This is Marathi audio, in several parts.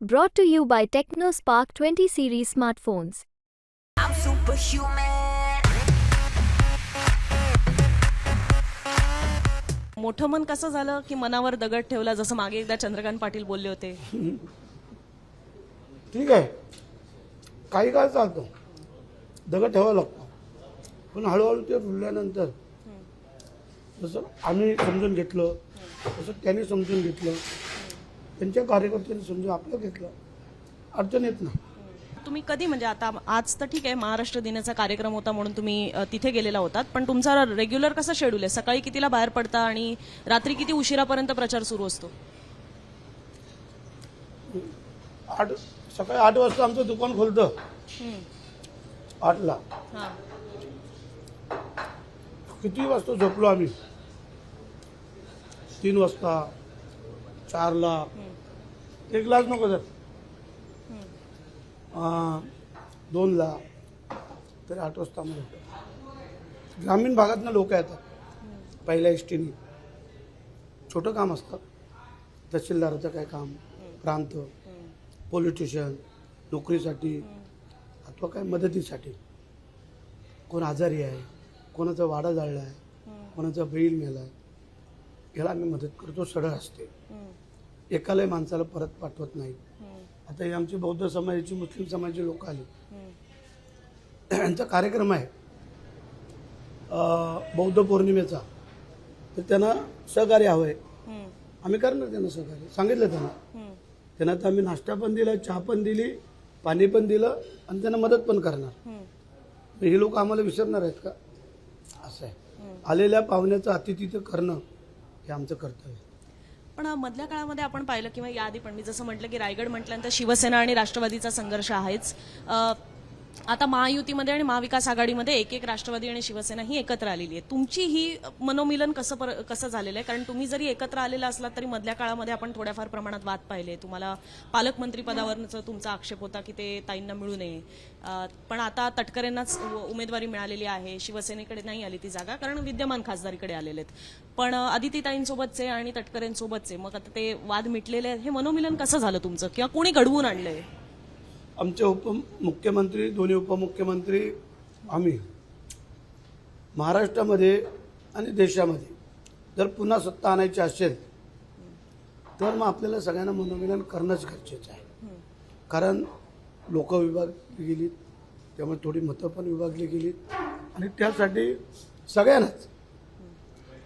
Brought to you by TechnoSpark 20 series smartphones. I'm superhuman. मोठं मन कसं झालं की मनावर दगड ठेवला, जसं मागे एकदा चंद्रकांत पाटील बोलले होते. ठीक आहे, काही काळ चालतो, दगड ठेवावा लागतो, पण हळूहळू ते रुळल्यानंतर जसं आम्ही समजून घेतलं, तसं त्यांनी समजून घेतलं, त्यांच्या कार्यकर्त्यांनी समजून आपलं घेतलं, अडचण येत नाही. तुम्ही कधी, म्हणजे आता आज तर ठीक आहे, महाराष्ट्र दिनाचा कार्यक्रम होता म्हणून तुम्ही तिथे गेलेला होतात, पण तुमचा रेग्युलर कसा शेड्यूल आहे? सकाळी कितीला बाहेर पडता आणि रात्री किती उशिरापर्यंत प्रचार सुरू असतो? सकाळी 8 वाजता आमचं दुकान खोलतं, 8ला. हां, किती वाजता झोपलो आम्ही? 3 वाजता, 4ला. 1 ग्लास नको जर 2ला, तरी 8 वाजता आम्ही होतो. ग्रामीण भागातनं लोक येतात पहिल्या एसटीने. छोटं काम असतं, तहसीलदाराचं काय काम, प्रांत, पोलीस स्टेशन, नोकरीसाठी अथवा काय मदतीसाठी. कोण आजारी आहे, कोणाचा वाडा जाळला आहे, कोणाचा बैल मेला आहे, ह्याला आम्ही मदत करतो. सडळ असते, एकालाही माणसाला परत पाठवत नाही. आता हे आमची बौद्ध समाजाची, मुस्लिम समाजाची लोक आली, यांचा कार्यक्रम आहे बौद्ध पौर्णिमेचा, तर त्यांना सहकार्य हवं आहे. आम्ही करणार त्यांना सहकार्य, सांगितलं त्यांना तर आम्ही नाश्ता पण दिला, चहा पण दिली, पाणी पण दिलं, आणि त्यांना मदत पण करणार. हे लोक आम्हाला विसरणार आहेत का? असं आहे. आलेल्या पाहुण्याचं आतिथ्य करणं हे आमचं कर्तव्य. पण मधल्या काळामध्ये आपण पाहिलं, किंवा याआधी पण मी जसं म्हटलं की रायगड म्हटल्यानंतर शिवसेना आणि राष्ट्रवादीचा संघर्ष आहेच. आता महायुतीमध्ये आणि महाविकास आघाडीमध्ये एक राष्ट्रवादी आणि शिवसेना ही एकत्र आलेली आहे. तुमची ही मनोमिलन कसं झालेलं आहे? कारण तुम्ही जरी एकत्र आलेला असलात तरी मधल्या काळामध्ये आपण थोड्याफार प्रमाणात वाद पाहिले. तुम्हाला पालकमंत्री पदावरचा तुमचा आक्षेप होता की ते ताईंना मिळू नये, पण आता तटकरेंनाच उमेदवारी मिळालेली आहे, शिवसेनेकडे नाही आली ती जागा, कारण विद्यमान खासदारीकडे आलेले आहेत. पण आदितीताईंसोबतचे आणि तटकरेंसोबतचे, मग आता ते वाद मिटलेले आहेत. हे मनोमिलन कसं झालं तुमचं, किंवा कोणी घडवून आणलंय? आमचे उपमुख्यमंत्री, दोन्ही उपमुख्यमंत्री, आम्ही महाराष्ट्रामध्ये आणि देशामध्ये जर पुन्हा सत्ता आणायची असेल तर मग आपल्याला सगळ्यांना मनोमिलन करणंच गरजेचं आहे. कारण लोक विभागली गेलीत, त्यामुळे थोडी मतं पण विभागली गेलीत, आणि त्यासाठी सगळ्यांनाच,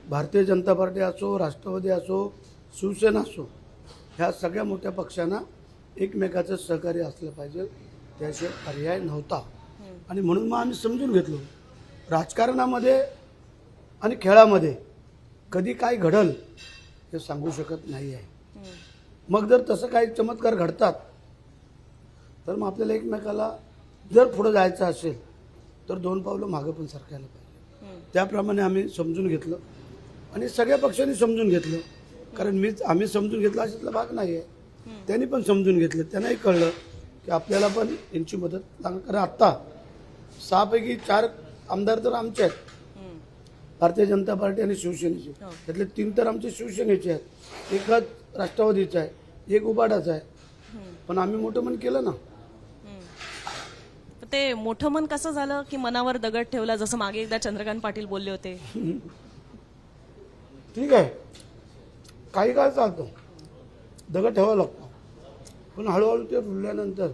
भारतीय जनता पार्टी असो, राष्ट्रवादी असो, शिवसेना असो, ह्या सगळ्या मोठ्या पक्षांना एकमेकाचं सहकार्य असलं पाहिजे, त्याशिवाय पर्याय नव्हता. आणि म्हणून मग आम्ही समजून घेतलो, राजकारणामध्ये आणि खेळामध्ये कधी काय घडल हे सांगू शकत नाही आहे. मग जर तसं काही चमत्कार घडतात तर मग आपल्याला एकमेकाला जर पुढं जायचं असेल तर 2 पावलं मागं पण सरकायला पाहिजे. त्याप्रमाणे आम्ही समजून घेतलं, आणि सगळ्या पक्षांनी समजून घेतलं. कारण आम्ही समजून घेतलं अशातला भाग नाही आहे. त्यांनी पण समजून घेतलं, त्यांनाही कळलं की आपल्याला पण यांची मदत लागणार. कारण आत्ता 6 पैकी 4 आमदार तर आमचे आहेत, भारतीय जनता पार्टी आणि शिवसेनेचे. त्यातले 3 तर आमचे शिवसेनेचे आहेत, 1 राष्ट्रवादीचा आहे, 1 उबाडाचा आहे. पण आम्ही मोठं मन केलं ना. ते मोठं मन कसं झालं की मनावर दगड ठेवला, जसं मागे एकदा चंद्रकांत पाटील बोलले होते. ठीक आहे, काही काळ चालतो, दगड ठेवावा लागतो, पण हळूहळू ते रुळल्यानंतर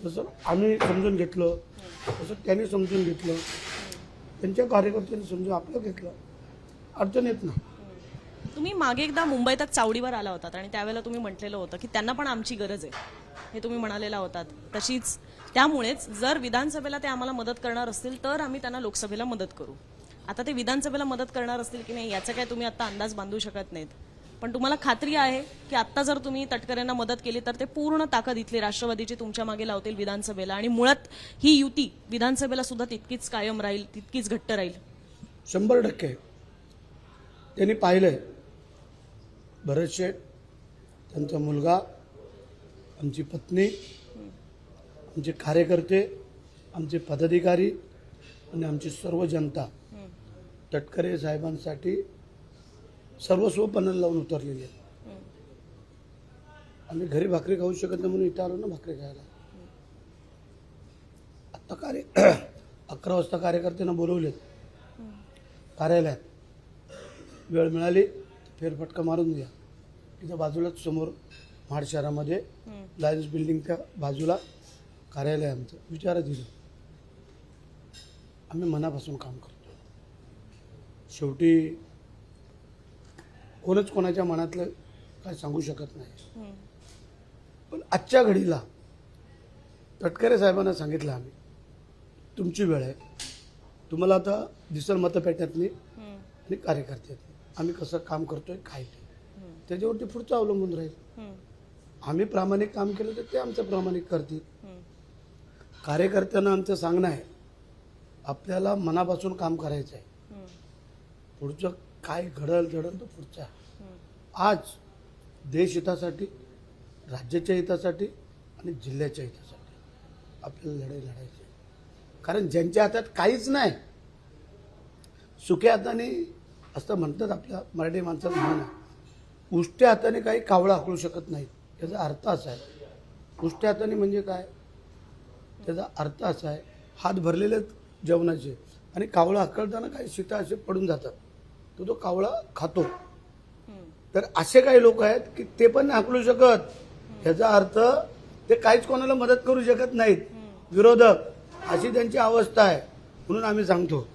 जसं आम्ही समजून घेतलं, तसं त्यांनी समजून घेतलं, त्यांच्या कार्यकर्त्यांनी समजून आपलं घेतलं, अडचण येत नाही. तुम्ही मागे एकदा मुंबई तक चावडीवर आला होतात, आणि त्यावेळेला तुम्ही म्हटलेलं होतं की त्यांना पण आमची गरज आहे, हे तुम्ही म्हणालेला होतात. तशीच त्यामुळेच जर विधानसभेला ते आम्हाला मदत करणार असतील तर आम्ही त्यांना लोकसभेला मदत करू. आता ते विधानसभेला मदत करणार असतील की नाही याचा काय तुम्ही आता अंदाज बांधू शकत नाहीत, पण तुम्हाला खात्री आहे की आत्ता जर तुम्ही तटकरेंना मदत केली तर ते पूर्ण ताकद इथली राष्ट्रवादीची तुमच्या मागे लावतील विधानसभेला, आणि मुळात ही युती विधानसभेला सुद्धा तितकीच कायम राहील, तितकीच घट्ट राहील. 100% त्यांनी पाहिलंय. भरत शेठ, त्यांचा मुलगा, आमची पत्नी, आमचे कार्यकर्ते, आमचे पदाधिकारी आणि आमची सर्व जनता तटकरे साहेबांसाठी सर्वस्व पणाला लावून उतरलेली आहे. आम्ही घरी भाकरी खाऊ शकत नाही म्हणून इथं आलो ना भाकरी खायला. आत्ता 11 वाजता कार्यकर्त्यांना बोलवलेत कार्यालयात. वेळ मिळाली फेरफटका मारून द्या. तिथं बाजूलाच समोर महाड शहरामध्ये लायन्स बिल्डिंगच्या बाजूला कार्यालय आहे आमचं. विचारा दिलं. आम्ही मनापासून काम करतो. शेवटी कोणच कोणाच्या मनातलं काय सांगू शकत नाही. पण आजच्या घडीला तटकरे साहेबांना सांगितलं आम्ही, तुमची वेळ आहे. तुम्हाला आता दिसल मतपेट्यातली आणि कार्यकर्त्यातली आम्ही कसं काम करतोय काय ते त्याच्यावरती पुढचं अवलंबून राहील. आम्ही प्रामाणिक काम केलं तर ते आमचं प्रामाणिक करतील. कार्यकर्त्यांना आमचं सांगणं आहे, आपल्याला मनापासून काम करायचं आहे. पुढचं काय घडल तो पुढचं आहे. आज देश हितासाठी, राज्याच्या हितासाठी आणि जिल्ह्याच्या हितासाठी आपल्याला लढाई लढायची आहे. कारण ज्यांच्या हातात काहीच नाही, सुक्या हाताने असं म्हणतात आपल्या मराठी माणसाचं म्हण आहे, उष्ट्या हाताने काही कावळा हाकलू शकत नाहीत. त्याचा अर्थ असा आहे, उष्ट्या हाताने म्हणजे काय, त्याचा अर्थ असा आहे हात भरलेले जेवणाचे आणि कावळा हाकलताना काही शिटा असे पडून जातात, तो कावळा खातो. तर असे काही लोक आहेत की ते पण नाही हाकलू शकत. याचा अर्थ ते काहीच कोणाला मदत करू शकत नाहीत. विरोधक अशी त्यांची अवस्था आहे. म्हणून आम्ही सांगतो